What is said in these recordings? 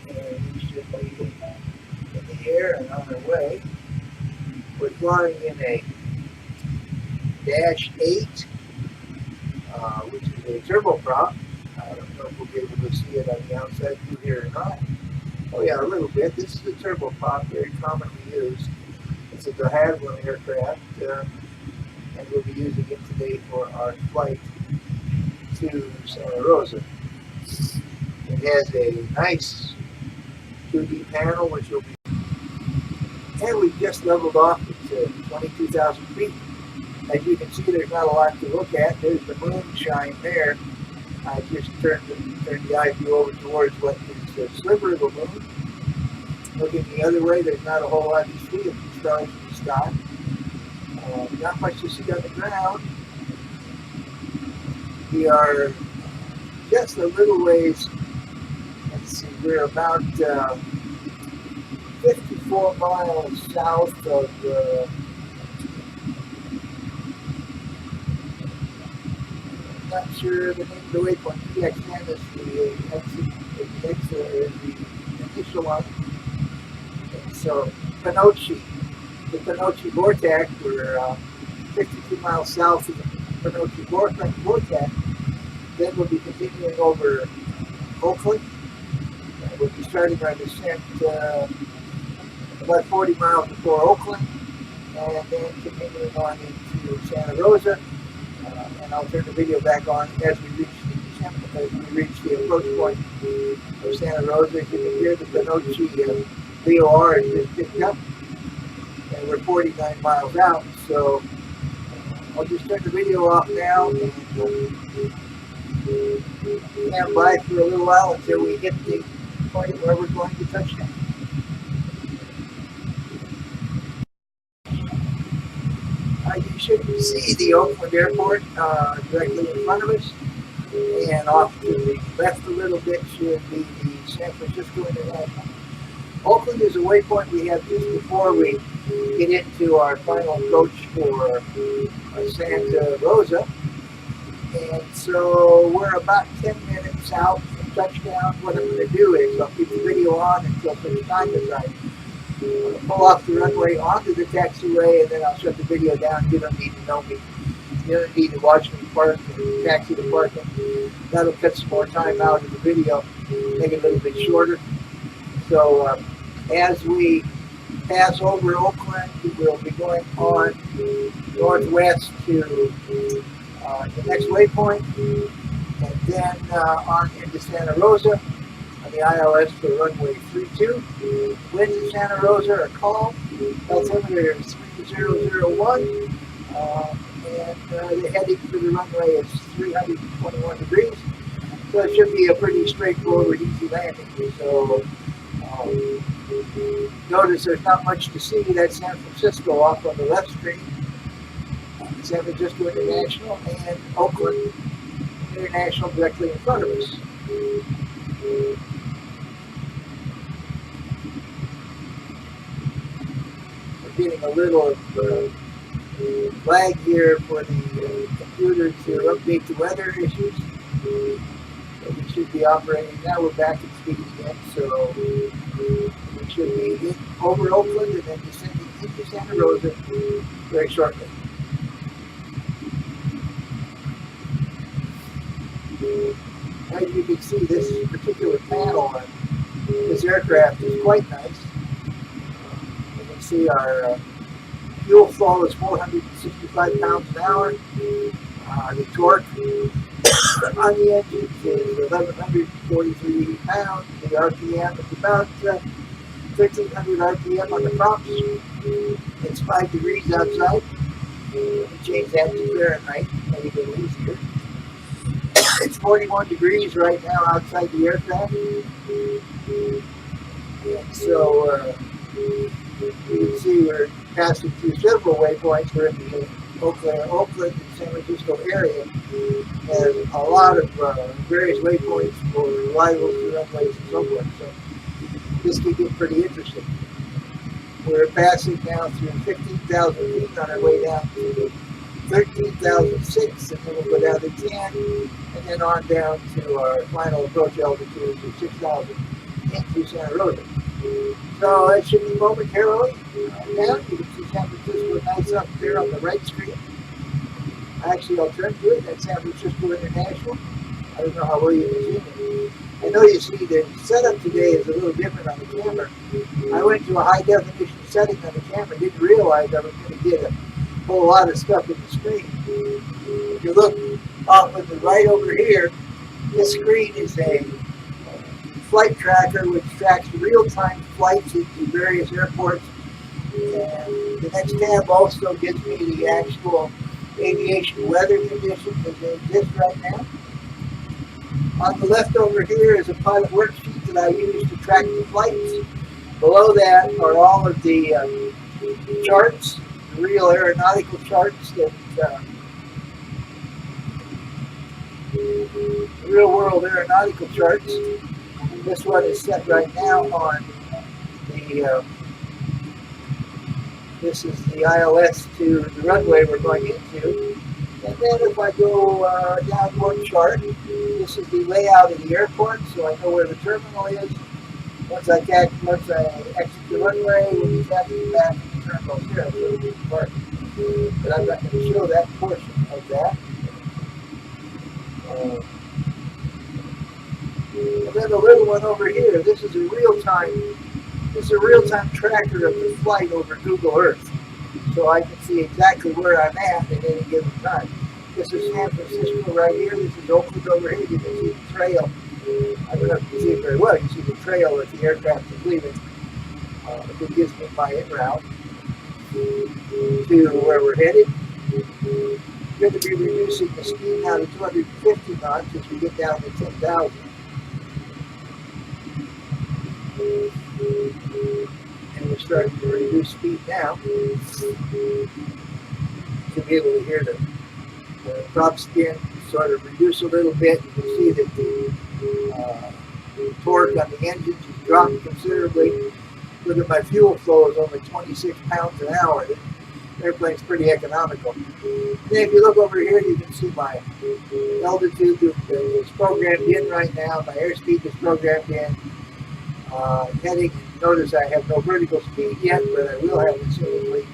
and we should be in the air and on our way. We're flying in a Dash 8, which is a turboprop. I don't know if we'll be able to see it on the outside view here or not. Oh yeah, a little bit. This is a turboprop, very commonly used. It's a de Havilland aircraft, and we'll be using it today for our flight to Santa Rosa. It has a nice 2D panel, which will be, and we just leveled off at 22,000 feet. As you can see, there's not a lot to look at. There's the moonshine there. I just turned the eye view over towards what is the sliver of the moon. Looking the other way, there's not a whole lot to see. A few stars in the sky. Not much to see on the ground. We are just a little ways. Let's see, we're about 54 miles south of the. Not sure the name of the waypoint. Ksts is the initial one. And so the Panoche Vortex, we're 52 miles south of the Panoche Vortex. Then we'll be continuing over Oakland. We'll be starting our descent about 40 miles before Oakland, and then continuing on into Santa Rosa. And I'll turn the video back on as we reach the approach point of Santa Rosa. As you can hear, the Panoche VOR is just picked up, and we're 49 miles out. So I'll just turn the video off now and stand by for a little while until we hit the point where we're going to touch down. You should see the Oakland Airport directly in front of us, and off to the left a little bit should be the San Francisco International. Oakland is a waypoint we have just before we get into our final approach for Santa Rosa, and so we're about 10 minutes out from touchdown. What I'm going to do is I'll keep the video on until such time as I pull off the runway onto the taxiway, and then I'll shut the video down. You don't need to know me. You don't need to watch me park and taxi to parking. That'll cut some more time out of the video, make it a little bit shorter. So as we pass over Oakland, we'll be going on northwest to the next waypoint, and then on into Santa Rosa. On the ILS for runway 32. Winds in Santa Rosa are calm. Altimeter is 3001. And the heading for the runway is 321 degrees. So it should be a pretty straightforward, easy landing. So notice there's not much to see. That's San Francisco off on the left screen. San Francisco International and Oakland International directly in front of us. Getting a little lag here for the computer to update the weather issues. So we should be operating now. We're back at speed again, so we should be over Oakland and then descending into Santa Rosa very shortly. As you can see, this particular panel on this aircraft is quite nice. See, our fuel flow is 465 pounds an hour. The torque on the engine is 1,143 pounds. The RPM is about 1,300 RPM on the props. It's 5 degrees outside. We change that to Fahrenheit, make it a little easier. It's 41 degrees right now outside the aircraft. And so, you can see we're passing through several waypoints. We're in the Oakland and San Francisco area. There's a lot of various waypoints for arrivals to runways and so forth. So this can get pretty interesting. We're passing now through 15,000 feet on our way down to 13,006, and then we'll go down to 10, and then on down to our final approach altitude of 6,000 into Santa Rosa. So it should be momentarily down. You can see San Francisco nice up there on the right screen. Actually, I'll turn to it. That's San Francisco International. I don't know how well you can see it. I know you see the setup today is a little different on the camera. I went to a high definition setting on the camera. Didn't realize I was going to get a whole lot of stuff in the screen. If you look off on the right over here, this screen is a flight tracker which tracks real-time flights into various airports. And the next tab also gives me the actual aviation weather conditions as they exist right now. On the left over here is a pilot worksheet that I use to track the flights. Below that are all of the charts, the real aeronautical charts that real world aeronautical charts. This one is set right now on the this is the ILS to the runway we're going into. And then if I go down one chart, this is the layout of the airport, so I know where the terminal is. Once I exit the runway, we'll be taxiing back to the terminal here, so it'll be parking. But I'm not going to show that portion of that. And then the little one over here, this is a real-time tracker of the flight over Google Earth. So I can see exactly where I'm at any given time. This is San Francisco right here. This is Oakland over here. You can see the trail. I don't know if you can see it very well. You see the trail that the aircraft is leaving. It gives me my en route to where we're headed. We're going to be reducing the speed now to 250 knots as we get down to 10,000. And we're starting to reduce speed now to be able to hear the prop skin sort of reduce a little bit. You can see that the torque on the engines has dropped considerably. Look at my fuel flow is only 26 pounds an hour. The airplane's pretty economical. And then if you look over here, you can see my altitude is programmed in right now. My airspeed is programmed in. Heading, notice I have no vertical speed yet, but I will have it soon as we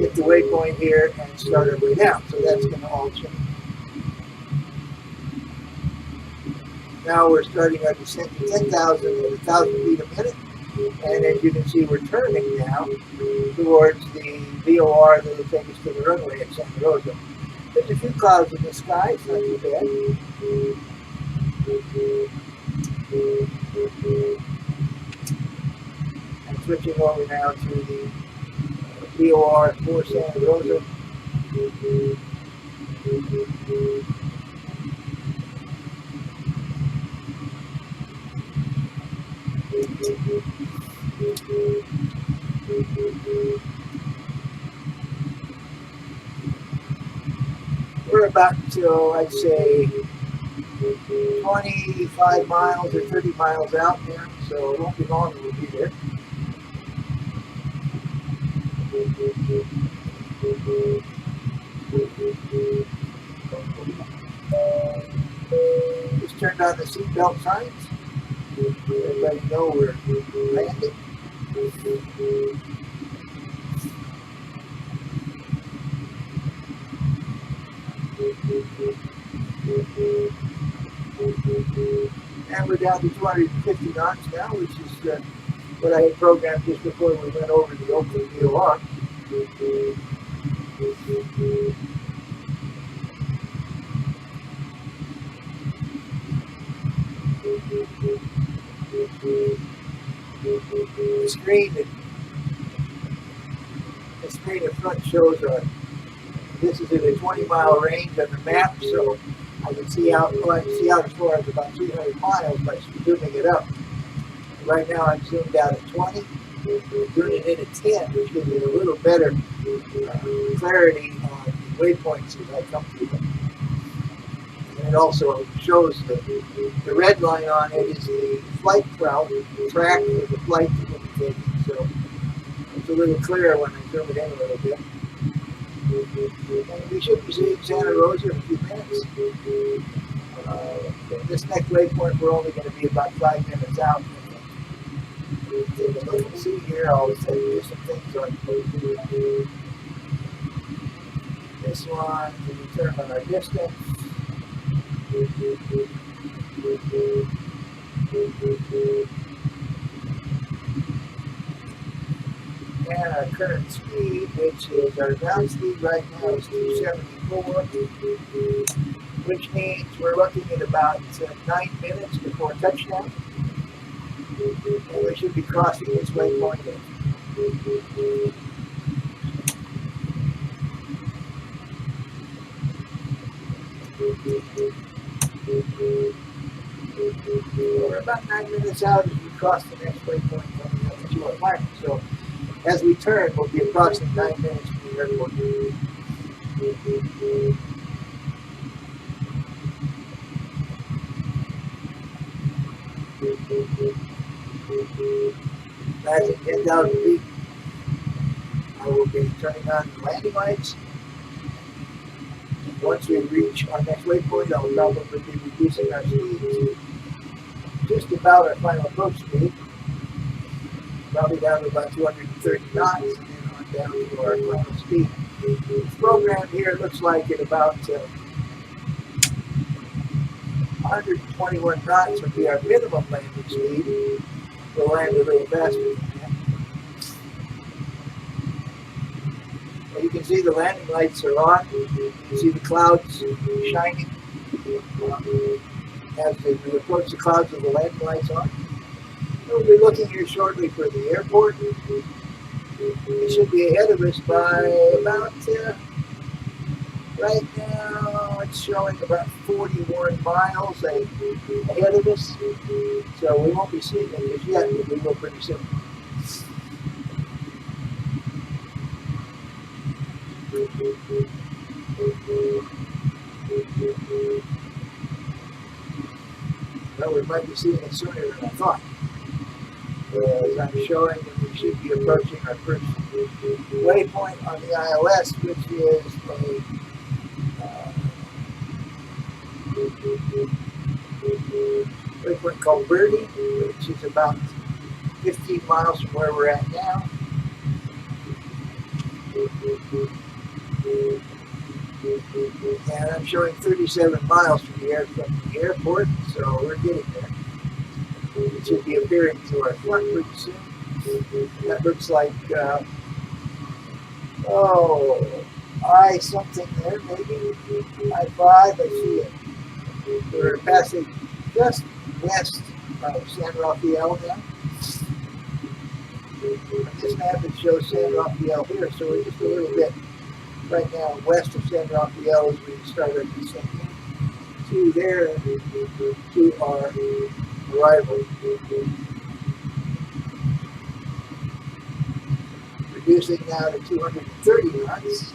hit the waypoint here and start our way down. So that's going to all change. Now we're starting our descent to 10,000 at 1,000 feet a minute. And as you can see, we're turning now towards the VOR that will take us to the runway at Santa Rosa. There's a few clouds in the sky, it's not too bad. I'm switching over now to the VOR for Santa Rosa. We're about to, I'd say, 25 miles or 30 miles out there, so it won't be long we'll be there. Just turned on the seatbelt signs. Everybody know we're landing. And we're down to 250 knots now, which is what I had programmed just before we went over the Oakland VOR. The screen in front shows this is in a 20-mile range on the map, so I can see out as far as about 300 miles by zooming it up. Right now I'm zoomed out at 20, doing it in at 10, which gives me a little better clarity on the waypoints as I come to them. And it also shows the red line on it is the flight route, the track of the flight that we'll be taking, so it's a little clearer when I zoom it in a little bit. And we should be seeing Santa Rosa in a few minutes. This next waypoint we're only going to be about 5 minutes out. you can see here, I'll tell you some things on this one to determine our distance. And our current speed, which is our ground speed right now, is 274, which means we're looking at about 9 minutes before touchdown. And we should be crossing this waypoint in. We're about 9 minutes out as we cross the next waypoint coming up into our final. So as we turn, we'll be approximately 9 minutes from the airport. As it gets out of the beat, I will be turning on the landing lights. And once we reach our next waypoint, I will probably be reducing our speed to just about our final approach speed, probably down to about 230 knots, and then on down to our final speed. This program here looks like at about 121 knots would be our minimum landing speed. We'll land a little faster than that. Well, you can see the landing lights are on. You can see the clouds shining. As we approach the clouds with the landing lights on. We'll be looking here shortly for the airport. It should be ahead of us by about, right now, it's showing about 41 miles ahead of us. So we won't be seeing it just yet, but we will pretty soon. Well, we might be seeing it sooner than I thought. As I'm showing that we should be approaching our first waypoint on the ILS, which is a waypoint called Birdie, which is about 15 miles from where we're at now. And I'm showing 37 miles from the airport, so we're getting there. It should be appearing to our front pretty soon. That looks like, I something there, maybe I-5, I see it. We're passing just west of San Rafael now. On this map it shows San Rafael here, so we're just a little bit right now west of San Rafael as we start our descent to there, to our arrival. Reducing now to 230 knots.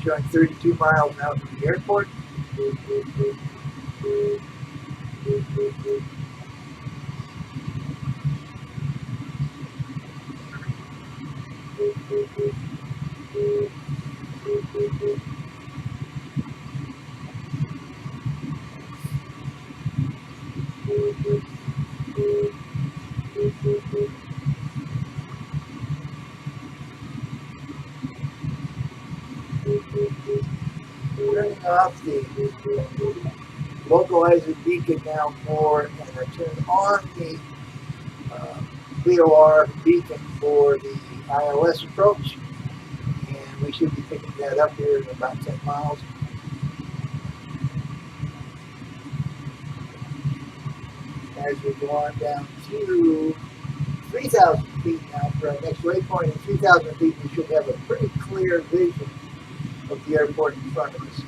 Showing 32 miles out from the airport. Turning off the localizer beacon now more, and I turn on the VOR beacon for the ILS approach, and we should be picking that up here in about 10 miles. As we go on down to 3,000 feet now for our next waypoint. At 3,000 feet, we should have a pretty clear vision of the airport in front of us.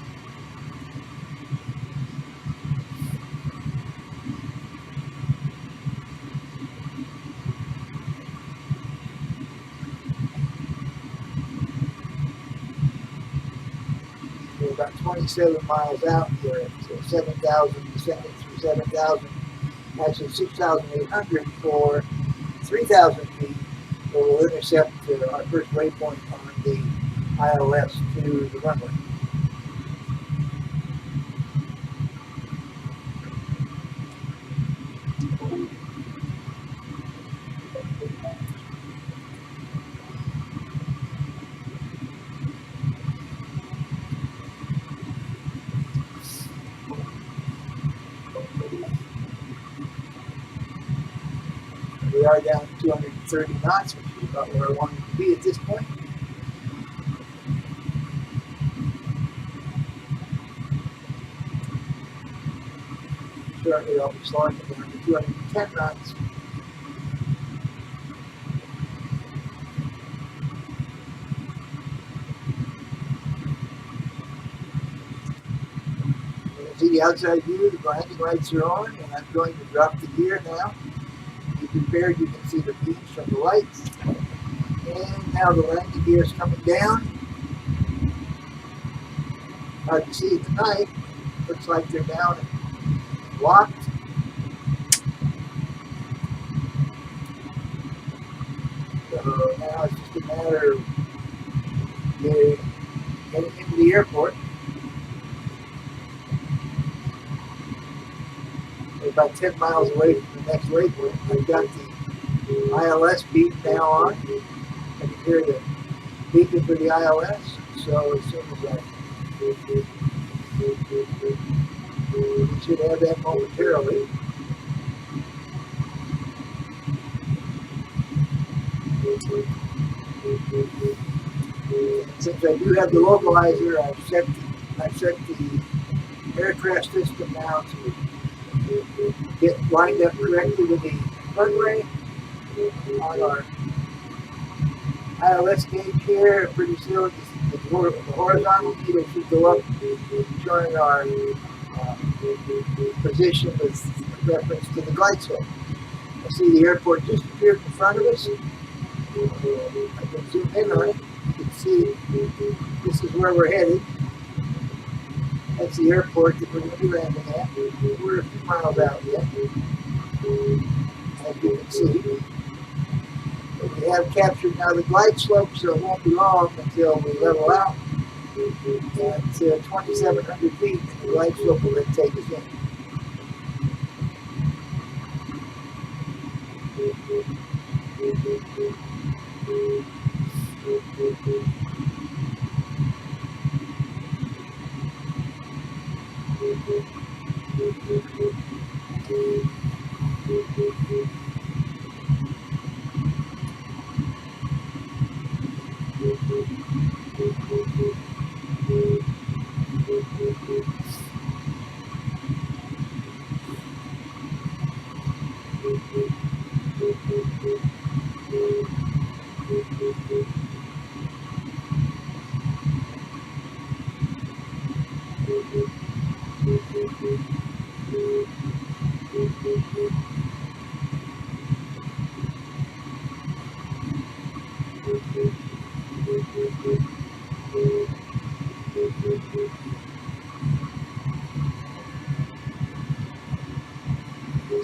We're about 27 miles out here at 7,000, descending through 7,000, actually 6,800 for 3,000 feet. So we'll intercept our first waypoint on the ILS to the runway. We are down to 230 knots, which is about where I wanted to be at this point. Shortly, I'll be slowing it down to 210 knots. You can see the outside view, the blinding lights are on, and I'm going to drop the gear now. Be prepared, you can see the beams from the lights. And now the landing gear is coming down. Hard to see at the night. Looks like they're down and locked. So now it's just a matter of getting into the airport. We're about 10 miles away from the next waypoint. I've got the ILS beacon now on. I can hear the beacon for the ILS. So as soon as we should have that momentarily. Since I do have the localizer, I've set the aircraft system now to get lined up correctly with the runway on our ILS gauge here. Pretty soon the horizontal needle should go up, showing our position with reference to the glide slope. I see the airport just appeared in front of us. I can zoom in on it. You can see this is where we're headed. That's the airport that we're going to be landing at. We're a few miles out yet, as you can see. But we have captured now the glide slope, so it won't be long until we level out at 2,700 feet, and the glide slope will then take us in.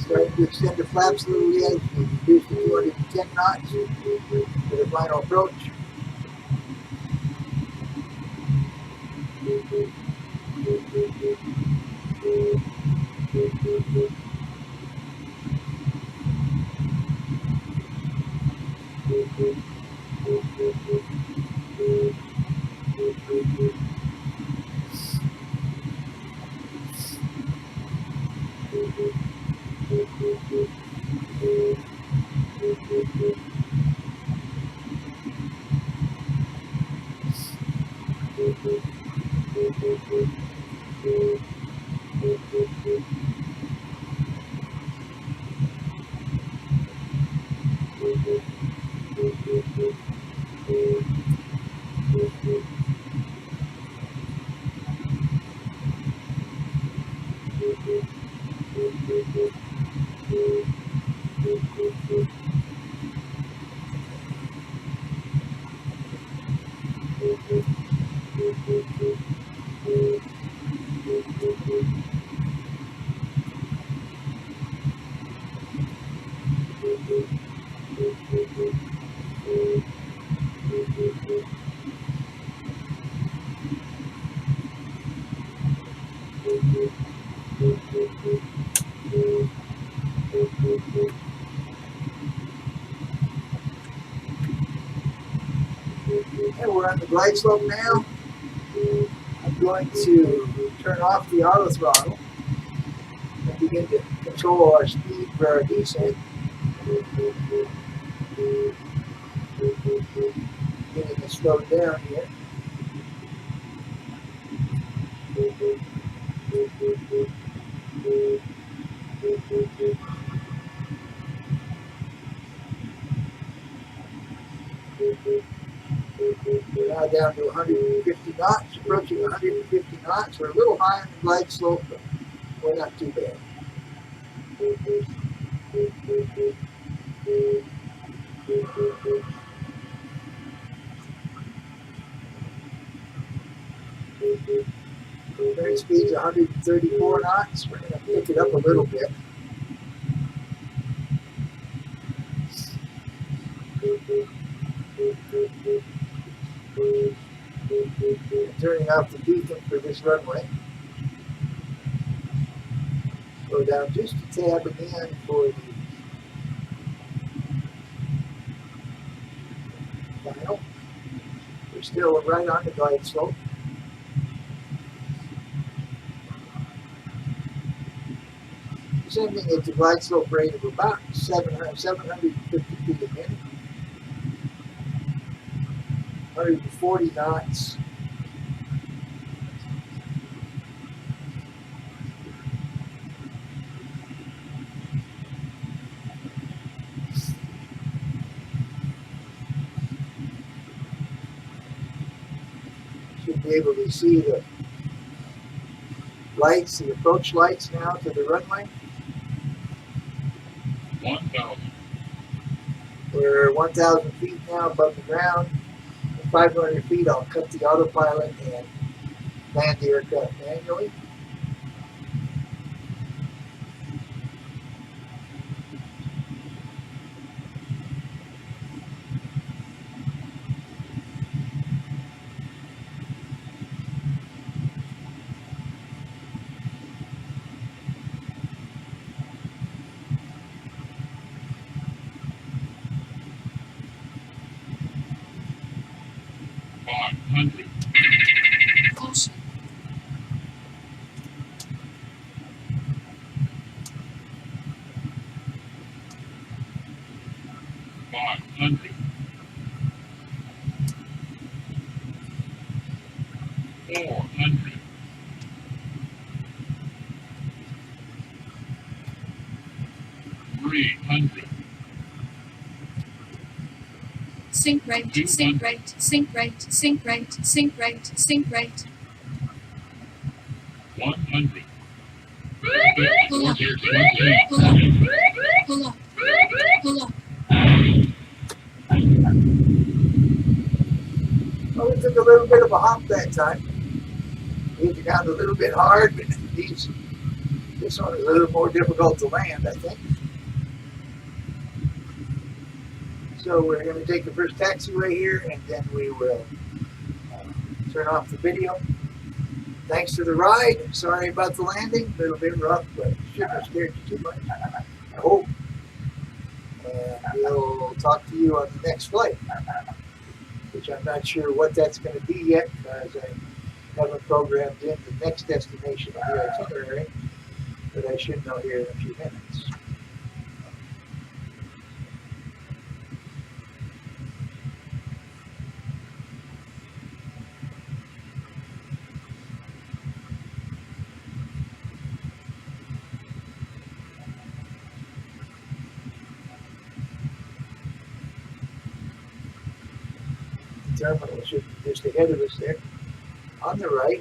Starting to extend the flaps a little bit. We reduced to 210 knots for the final approach. And we're on the glide slope now. I'm going to turn off the auto throttle and begin to control our speed for our descent. Getting to slow down here. Now down to 150 knots, approaching 150 knots. We're a little high on the glide slope, but we're not too bad. Current speed's 134 knots. We're going to pick it up a little bit. Turning off the beacon for this runway. Go down just a tab again for the final. We're still right on the glide slope. Same thing at the glide slope rate of about 750 feet a minute. 140 knots. Should be able to see the lights, the approach lights now to the runway. 1,000. We're 1,000 feet now above the ground. At 500 feet, I'll cut the autopilot and land the aircraft manually. Caution. 500. 400. 300. Sync rate, sync rate, sync rate, sync rate, sync rate, sync rate. 100. Pull up, pull up, pull up. Well, we took a little bit of a hop that time. We hit the ground a little bit hard, but this one is a little more difficult to land, I think. So we're going to take the first taxiway here, and then we will turn off the video. Thanks for the ride. Sorry about the landing. A little bit rough, but shouldn't have scared you too much, I hope. And we'll talk to you on the next flight, which I'm not sure what that's going to be yet, because I haven't programmed in the next destination of the itinerary, but I should know here in a few minutes. Terminal should be just ahead of us there on the right.